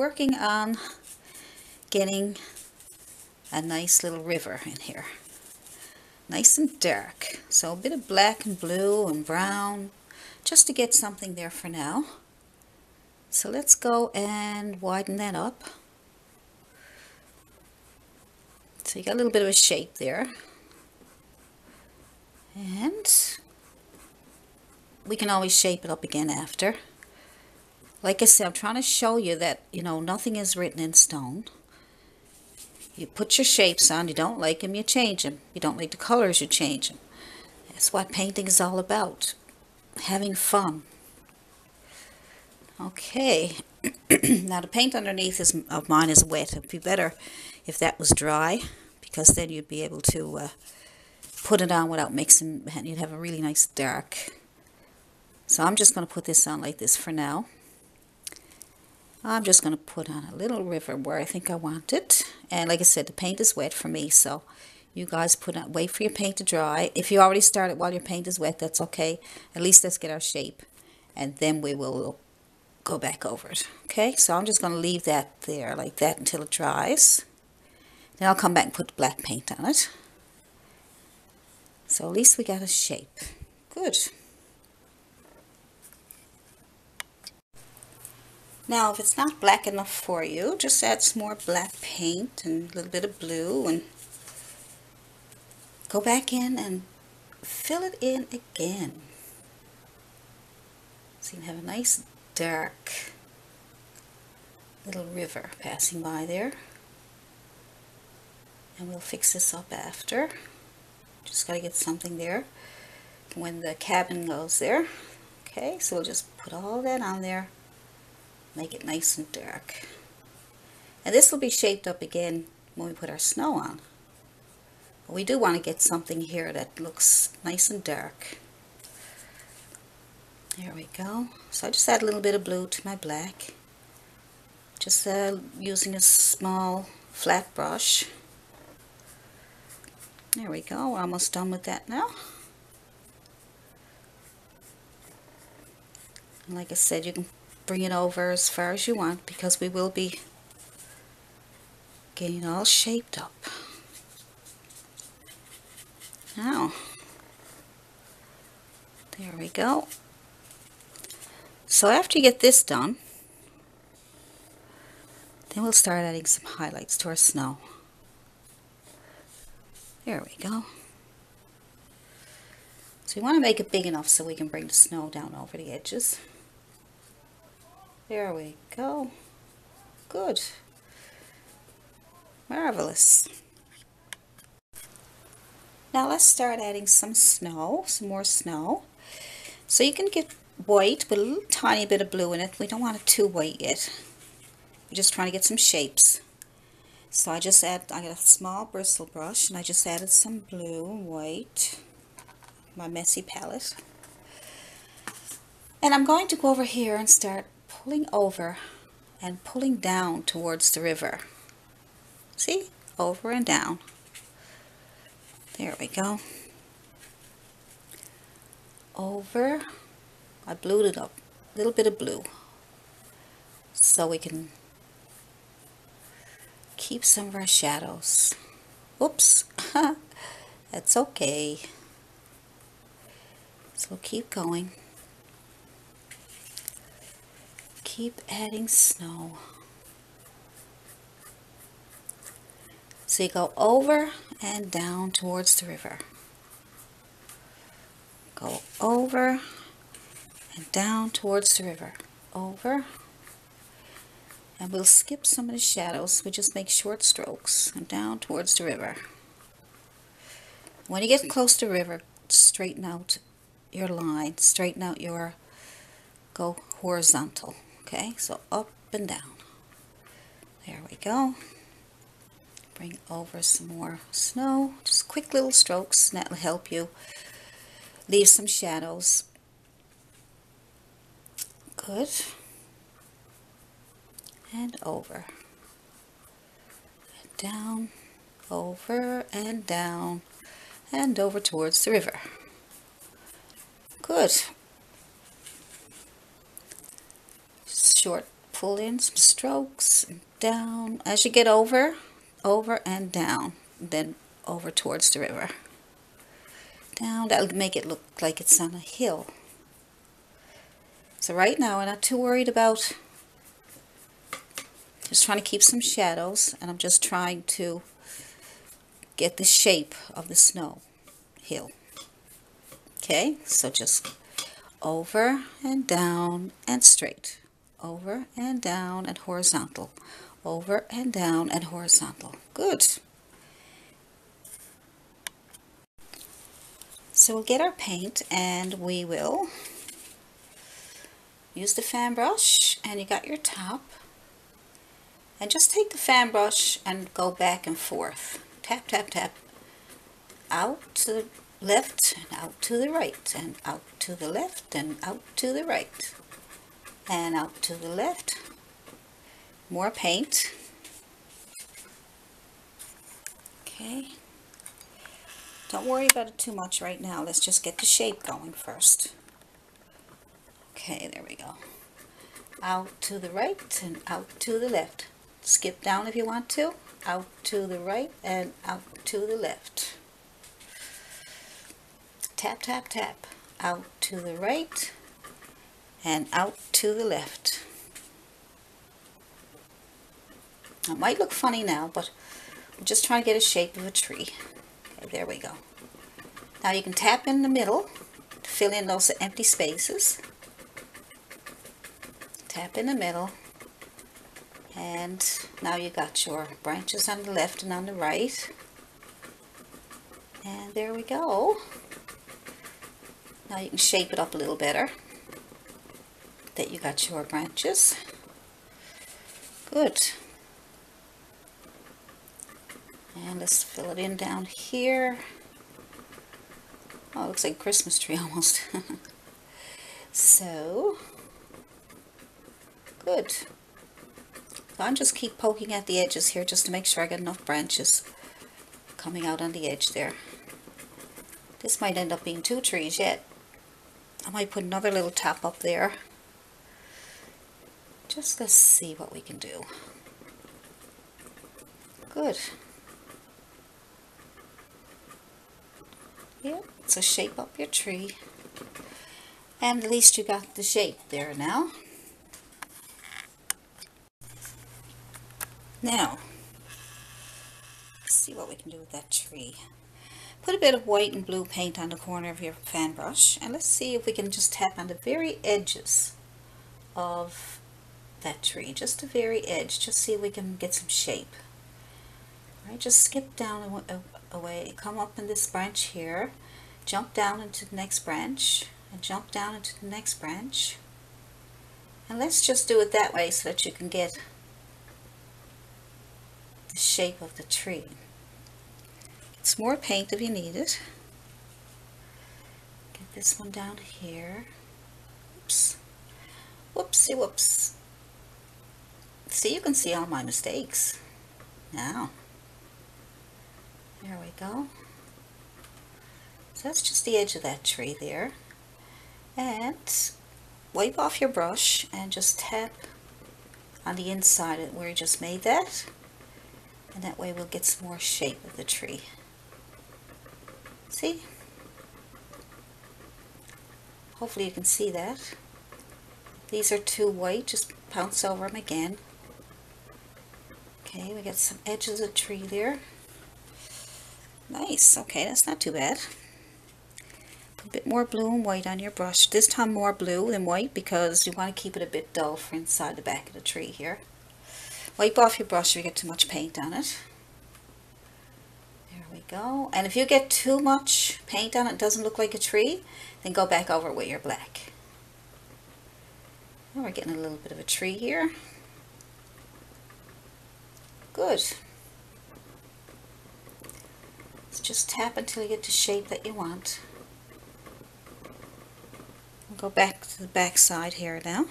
working on getting a nice little river in here. Nice and dark. So a bit of black and blue and brown, just to get something there for now. So let's go and widen that up. So you got a little bit of a shape there. And we can always shape it up again after. Like I said, I'm trying to show you that, nothing is written in stone. You put your shapes on, you don't like them, you change them. You don't like the colors, you change them. That's what painting is all about. Having fun. Okay. Now the paint underneath of mine is wet. It would be better if that was dry, because then you'd be able to put it on without mixing, and you'd have a really nice dark. So I'm just going to put this on like this for now. I'm just going to put on a little river where I think I want it. And like I said, the paint is wet for me, so you guys wait for your paint to dry. If you already started while your paint is wet, that's okay. At least let's get our shape, and then we will go back over it. Okay, so I'm just going to leave that there like that until it dries. Then I'll come back and put black paint on it. So at least we got a shape. Good. Now if it's not black enough for you, just add some more black paint and a little bit of blue and go back in and fill it in again. So you can have a nice dark little river passing by there. And we'll fix this up after. Just got to get something there when the cabin goes there. Okay, so we'll just put all that on there. Make it nice and dark. And this will be shaped up again when we put our snow on. But we do want to get something here that looks nice and dark. There we go. So I just add a little bit of blue to my black. Just using a small flat brush. There we go. We're almost done with that now. And like I said, you can bring it over as far as you want, because we will be getting it all shaped up. Now, there we go. So after you get this done, then we'll start adding some highlights to our snow. There we go. So we want to make it big enough so we can bring the snow down over the edges. There we go. Good. Marvelous. Now let's start adding some snow, some more snow. So you can get white with a little tiny bit of blue in it. We don't want it too white yet. We're just trying to get some shapes. So I got a small bristle brush and I just added some blue and white, my messy palette. And I'm going to go over here and start pulling over and pulling down towards the river. See? Over and down. There we go. Over. I blued it up. A little bit of blue. So we can keep some of our shadows. Oops. That's okay. So keep going. Keep adding snow. So you go over and down towards the river. Go over and down towards the river. Over. And we'll skip some of the shadows. We just make short strokes and down towards the river. When you get close to the river, straighten out your line. Straighten out your, go horizontal. Okay, so up and down. There we go. Bring over some more snow. Just quick little strokes, and that will help you leave some shadows. Good. And over. And down. Over and down. And over towards the river. Good. Short pull in some strokes, down. As you get over and down, then over towards the river. Down, that'll make it look like it's on a hill. So right now, I'm not too worried about, just trying to keep some shadows, and I'm just trying to get the shape of the snow hill. Okay, so just over and down and straight. Over and down and horizontal. Over and down and horizontal. Good. So we'll get our paint and we will use the fan brush, and you got your top. And just take the fan brush and go back and forth. Tap, tap, tap. Out to the left and out to the right, and out to the left and out to the right, and out to the left. More paint. Okay. Don't worry about it too much right now. Let's just get the shape going first. Okay, there we go. Out to the right and out to the left. Skip down if you want to. Out to the right and out to the left. Tap, tap, tap. Out to the right and out to the left. It might look funny now, but I'm just trying to get a shape of a tree. Okay, there we go. Now you can tap in the middle to fill in those empty spaces. Tap in the middle, and now you got your branches on the left and on the right. And there we go. Now you can shape it up a little better, that you got your branches. Good. And let's fill it in down here. Oh, it looks like a Christmas tree almost. So, good. So I'm just keep poking at the edges here just to make sure I get enough branches coming out on the edge there. This might end up being 2 trees yet. I might put another little top up there. Just let's see what we can do. Good. Yep, so shape up your tree. And at least you got the shape there now. Now, let's see what we can do with that tree. Put a bit of white and blue paint on the corner of your fan brush, and let's see if we can just tap on the very edges of that tree. Just the very edge, just see if we can get some shape. All right, just skip down away, come up in this branch here, jump down into the next branch, and jump down into the next branch. And let's just do it that way so that you can get the shape of the tree. Get some more paint if you need it. Get this one down here. Oops. Whoopsie whoops. See, you can see all my mistakes now. There we go. So that's just the edge of that tree there. And wipe off your brush and just tap on the inside of where you just made that. And that way we'll get some more shape of the tree. See? Hopefully you can see that. These are too white, just pounce over them again. Okay, we got some edges of the tree there. Nice, okay, that's not too bad. A bit more blue and white on your brush. This time more blue than white because you want to keep it a bit dull for inside the back of the tree here. Wipe off your brush if you get too much paint on it. There we go. And if you get too much paint on it, it doesn't look like a tree, then go back over it with your black. Now we're getting a little bit of a tree here. Good. So just tap until you get the shape that you want. We'll go back to the back side here now.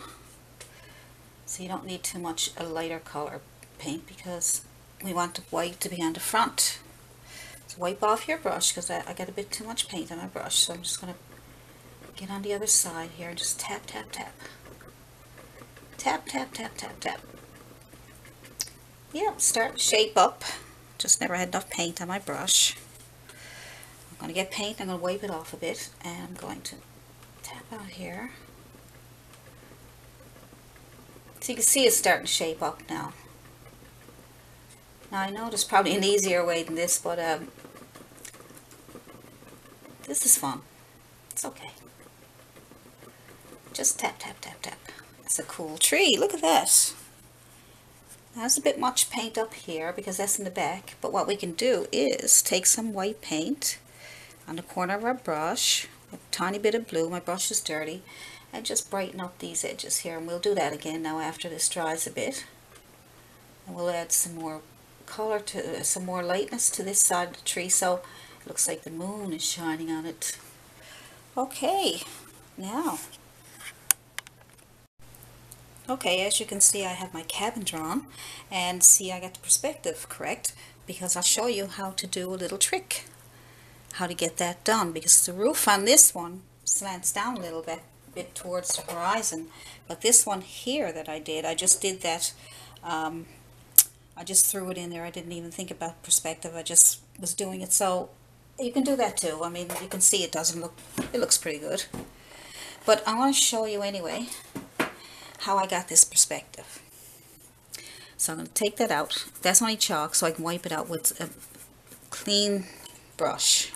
So you don't need too much a lighter color paint because we want the white to be on the front. So wipe off your brush because I got a bit too much paint on my brush. So I'm just going to get on the other side here and just tap, tap, tap. Tap, tap, tap, tap, tap. Yep, start to shape up. Just never had enough paint on my brush. I'm going to get paint, I'm going to wipe it off a bit, and I'm going to tap out here. So you can see it's starting to shape up now. Now I know there's probably an easier way than this, but this is fun. It's okay. Just tap, tap, tap, tap. It's a cool tree. Look at that. There's a bit much paint up here because that's in the back, but what we can do is take some white paint on the corner of our brush, a tiny bit of blue, my brush is dirty, and just brighten up these edges here. And we'll do that again now after this dries a bit. And we'll add some more color to, some more lightness to this side of the tree so it looks like the moon is shining on it. Okay, now. Okay, as you can see, I have my cabin drawn, and see I got the perspective correct because I'll show you how to do a little trick, how to get that done, because the roof on this one slants down a little bit towards the horizon, but this one here that I just did that, I just threw it in there. I didn't even think about perspective, I just was doing it. So you can do that too. I mean, you can see it looks pretty good, but I want to show you anyway how I got this perspective. So I'm going to take that out. That's only chalk, so I can wipe it out with a clean brush.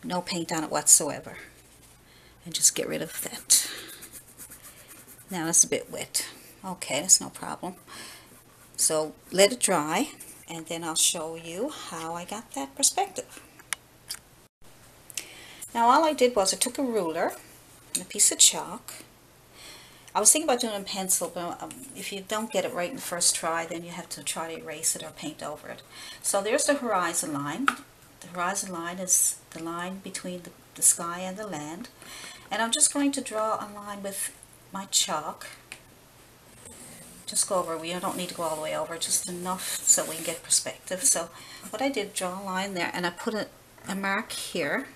No paint on it whatsoever. And just get rid of that. Now that's a bit wet. Okay, that's no problem. So let it dry, and then I'll show you how I got that perspective. Now all I did was I took a ruler and a piece of chalk. I was thinking about doing it in pencil, but if you don't get it right in the first try, then you have to try to erase it or paint over it. So there's the horizon line. The horizon line is the line between the sky and the land. And I'm just going to draw a line with my chalk. Just go over, we don't need to go all the way over, just enough so we can get perspective. So what I did, draw a line there, and I put a mark here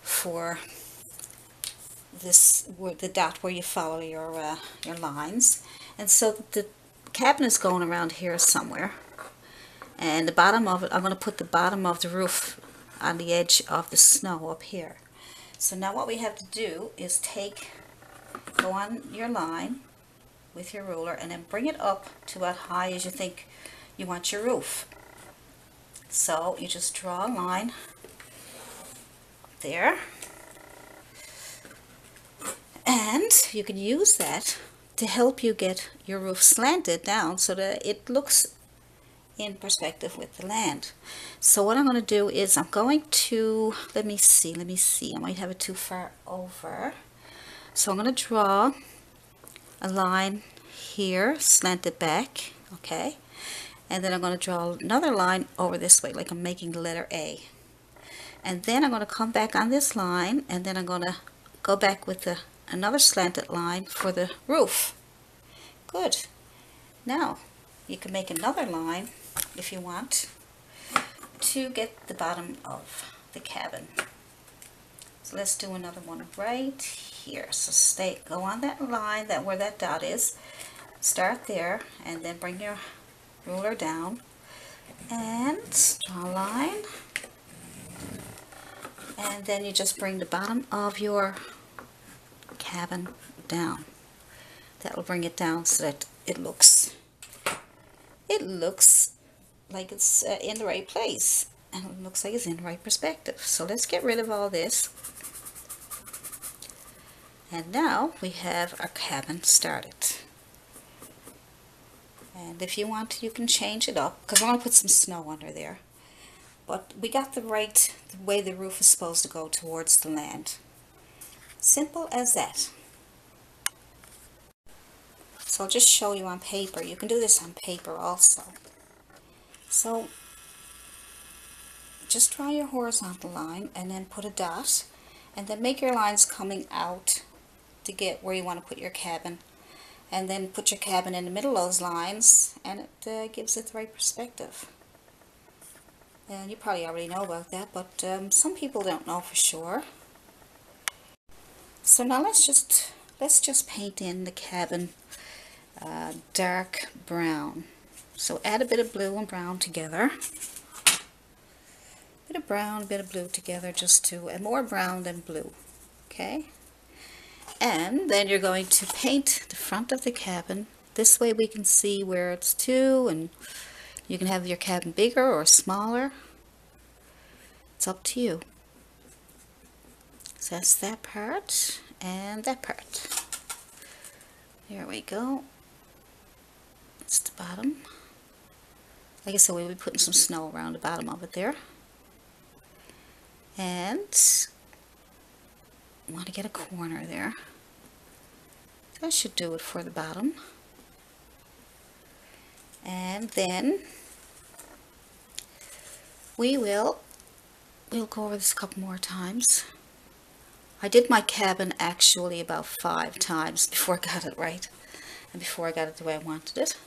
for this, where the dot where you follow your lines. And so the cabin is going around here somewhere, and the bottom of it, I'm going to put the bottom of the roof on the edge of the snow up here. So now what we have to do is go on your line with your ruler and then bring it up to about high as you think you want your roof. So you just draw a line there, and you can use that to help you get your roof slanted down so that it looks in perspective with the land. So what I'm going to do is I'm going to, let me see, I might have it too far over. So I'm going to draw a line here, slant it back, okay, and then I'm going to draw another line over this way like I'm making the letter A, and then I'm going to come back on this line, and then I'm going to go back with another slanted line for the roof. Good. Now you can make another line if you want to get the bottom of the cabin. So let's do another one right here. So go on that line, where that dot is. Start there, and then bring your ruler down and draw a line. And then you just bring the bottom of your cabin down. That will bring it down so that it looks like it's in the right place, and it looks like it's in the right perspective. So let's get rid of all this. And now we have our cabin started. And if you want, you can change it up, because I want to put some snow under there. But we got the way the roof is supposed to go towards the land. Simple as that. So I'll just show you on paper. You can do this on paper also. So just draw your horizontal line and then put a dot, and then make your lines coming out to get where you want to put your cabin, and then put your cabin in the middle of those lines, and it gives it the right perspective. And you probably already know about that, but some people don't know for sure. So now let's just let's just paint in the cabin dark brown. So add a bit of blue and brown together. A bit of brown, a bit of blue together, just to, and more brown than blue. Okay? And then you're going to paint the front of the cabin. This way we can see where it's to, and you can have your cabin bigger or smaller. It's up to you. So that's that part and that part. There we go. That's the bottom. Like I said, we'll be putting some snow around the bottom of it there. And I want to get a corner there. That should do it for the bottom. And then we'll go over this a couple more times. I did my cabin actually about 5 times before I got it right, and before I got it the way I wanted it.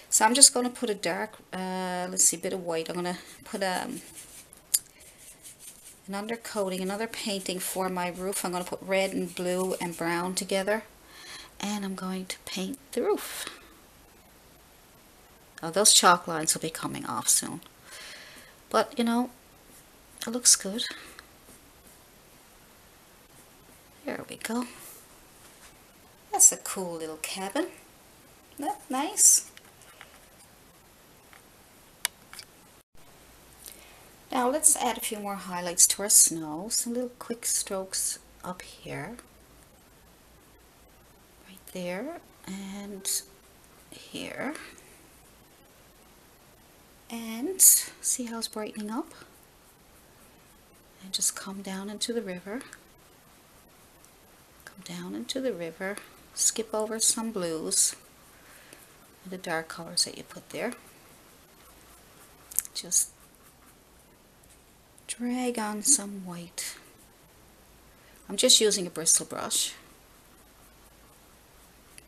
So I'm just going to put a dark, let's see, bit of white. I'm going to put an undercoating, another painting for my roof. I'm going to put red and blue and brown together, and I'm going to paint the roof. Oh, those chalk lines will be coming off soon, but you know, it looks good. There we go. That's a cool little cabin. Isn't that nice? Now let's add a few more highlights to our snow. Some little quick strokes up here. Right there and here. And see how it's brightening up? And just come down into the river. Come down into the river. Skip over some blues. And the dark colors that you put there. Just drag on some white. I'm just using a bristle brush,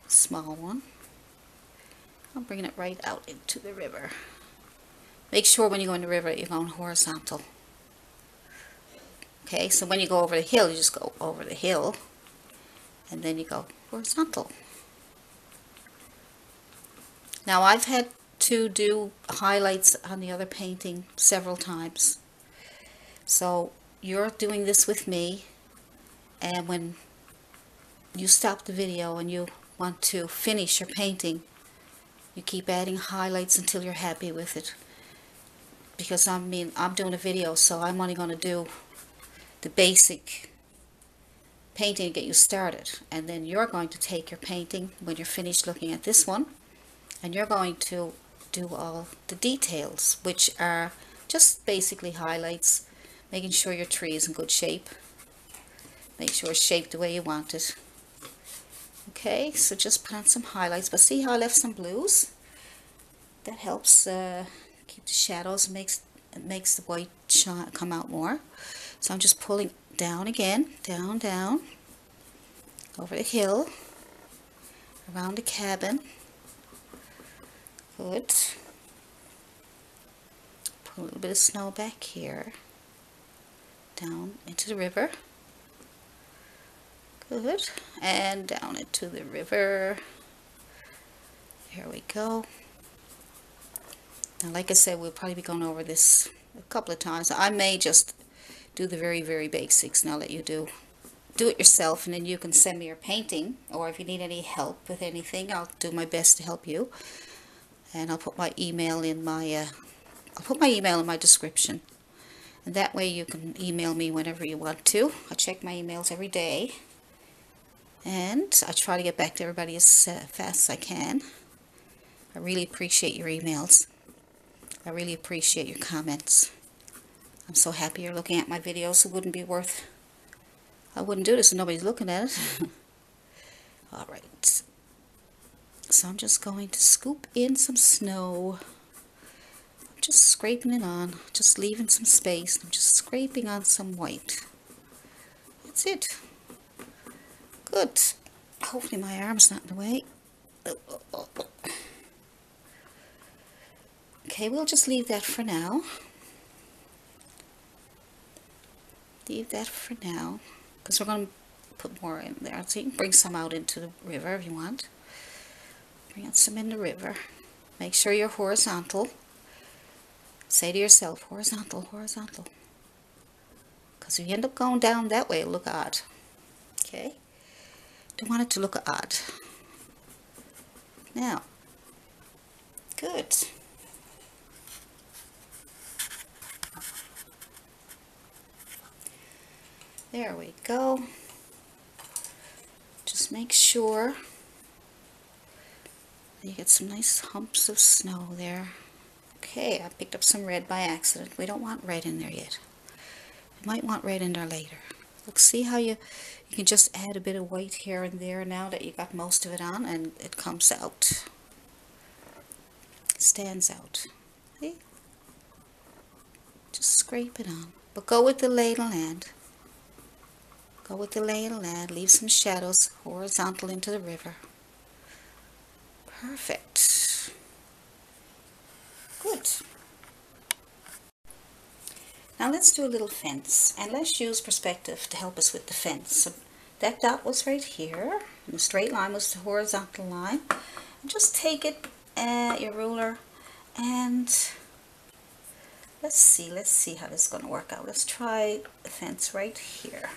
a small one. I'm bringing it right out into the river. Make sure when you go in the river you're going horizontal. Okay, so when you go over the hill, you just go over the hill, and then you go horizontal. Now I've had to do highlights on the other painting several times. So you're doing this with me, and when you stop the video and you want to finish your painting, you keep adding highlights until you're happy with it. Because I'm doing a video, so I'm only going to do the basic painting to get you started. And then you're going to take your painting when you're finished looking at this one, and you're going to do all the details, which are just basically highlights, making sure your tree is in good shape. Make sure it's shaped the way you want it. Okay, so just put on some highlights, but see how I left some blues? That helps keep the shadows, it makes the white shine, come out more. So I'm just pulling down again, down, down, over the hill, around the cabin. Good. Put a little bit of snow back here, down into the river. Good. And down into the river. There we go. Now, like I said, we'll probably be going over this a couple of times. I may just do the very, very basics, and I'll let you do it yourself, and then you can send me your painting, or if you need any help with anything, I'll do my best to help you. And I'll put my email in my description, and that way you can email me whenever you want to. I check my emails every day, and I try to get back to everybody as fast as I can. I really appreciate your emails. I really appreciate your comments. I'm so happy you're looking at my videos. It wouldn't be worth, I wouldn't do this if nobody's looking at it. Alright, so I'm just going to scoop in some snow. I'm just scraping it on, just leaving some space. I'm just scraping on some white. That's it. Good. Hopefully my arm's not in the way. Okay, we'll just leave that for now. Leave that for now, because we're going to put more in there. So you can bring some out into the river if you want. Bring out some in the river. Make sure you're horizontal. Say to yourself, horizontal, horizontal. Because if you end up going down that way, it'll look odd. Okay? Don't want it to look odd. Now, good. There we go. Just make sure you get some nice humps of snow there. Okay, I picked up some red by accident. We don't want red in there yet. We might want red in there later. Look, see how you can just add a bit of white here and there now that you got most of it on, and it comes out. It stands out. See? Just scrape it on. But go with the ladle end. Go with the ladle end. Leave some shadows horizontal into the river. Perfect. Good. Now let's do a little fence, and let's use perspective to help us with the fence. So that dot was right here, and the straight line was the horizontal line. And just take it, your ruler, and let's see how this is going to work out. Let's try the fence right here.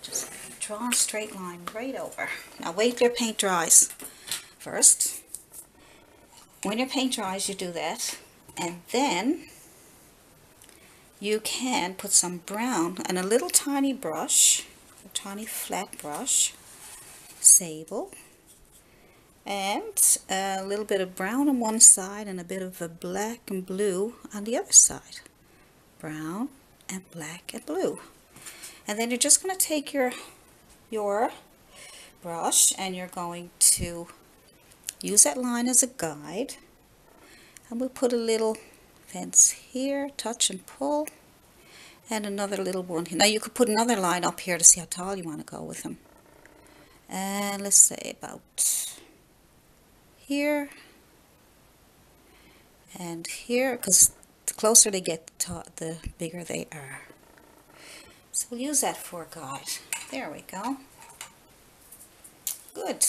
Just draw a straight line right over. Now wait till your paint dries first. When your paint dries, you do that, and then you can put some brown and a little tiny brush, a tiny flat brush, sable, and a little bit of brown on one side and a bit of a black and blue on the other side. Brown and black and blue. And then you're just going to take your brush and you're going to use that line as a guide. And we'll put a little fence here, touch and pull, and another little one here. Now you could put another line up here to see how tall you want to go with them. And let's say about here and here, because the closer they get, the bigger they are. So we'll use that for a guide. There we go. Good.